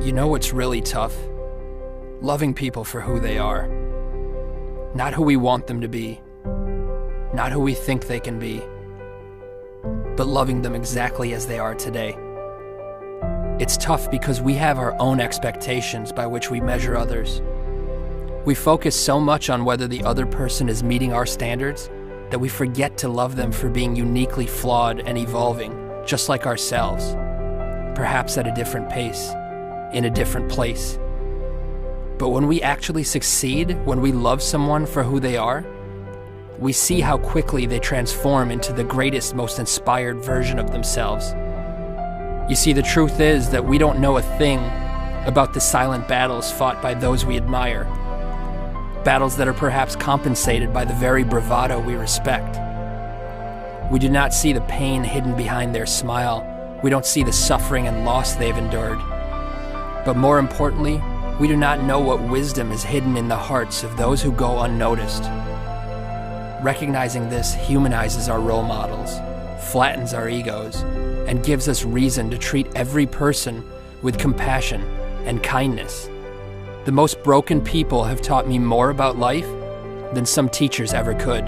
You know what's really tough? Loving people for who they are. Not who we want them to be. Not who we think they can be. But loving them exactly as they are today. It's tough because we have our own expectations by which we measure others. We focus so much on whether the other person is meeting our standards that we forget to love them for being uniquely flawed and evolving, just like ourselves, perhaps at a different pace, in a different place. But when we actually succeed, when we love someone for who they are, we see how quickly they transform into the greatest, most inspired version of themselves. You see, the truth is that we don't know a thing about the silent battles fought by those we admire, battles that are perhaps compensated by the very bravado we respect. We do not see the pain hidden behind their smile. We don't see the suffering and loss they've endured. But more importantly, we do not know what wisdom is hidden in the hearts of those who go unnoticed. Recognizing this humanizes our role models, flattens our egos, and gives us reason to treat every person with compassion and kindness. The most broken people have taught me more about life than some teachers ever could.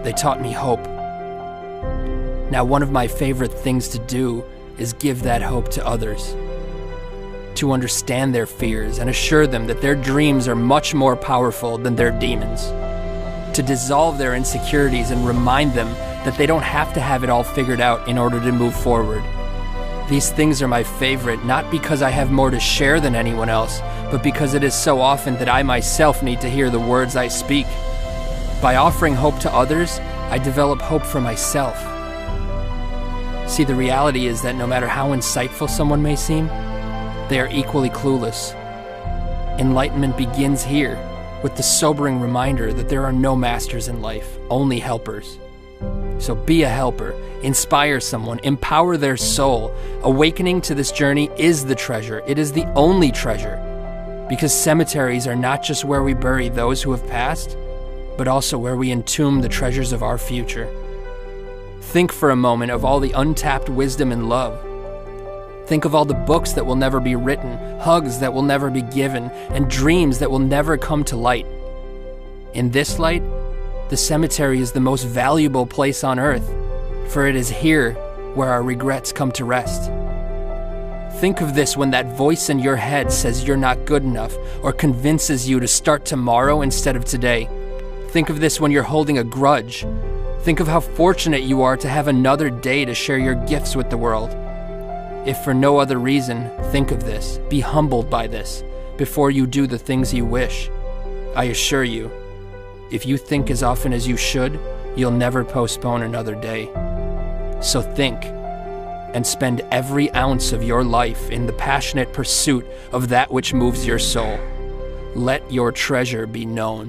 They taught me hope. Now, one of my favorite things to do is give that hope to others. To understand their fears and assure them that their dreams are much more powerful than their demons. To dissolve their insecurities and remind them that they don't have to have it all figured out in order to move forward. These things are my favorite, not because I have more to share than anyone else, but because it is so often that I myself need to hear the words I speak. By offering hope to others, I develop hope for myself. See, the reality is that no matter how insightful someone may seem, they are equally clueless. Enlightenment begins here, with the sobering reminder that there are no masters in life, only helpers. So be a helper, inspire someone, empower their soul. Awakening to this journey is the treasure. It is the only treasure. Because cemeteries are not just where we bury those who have passed, but also where we entomb the treasures of our future. Think for a moment of all the untapped wisdom and love. Think of all the books that will never be written, hugs that will never be given, and dreams that will never come to light. In this light, the cemetery is the most valuable place on earth, for it is here where our regrets come to rest. Think of this when that voice in your head says you're not good enough or convinces you to start tomorrow instead of today. Think of this when you're holding a grudge. Think of how fortunate you are to have another day to share your gifts with the world. If for no other reason, think of this. Be humbled by this before you do the things you wish. I assure you, if you think as often as you should, you'll never postpone another day. So think, and spend every ounce of your life in the passionate pursuit of that which moves your soul. Let your treasure be known.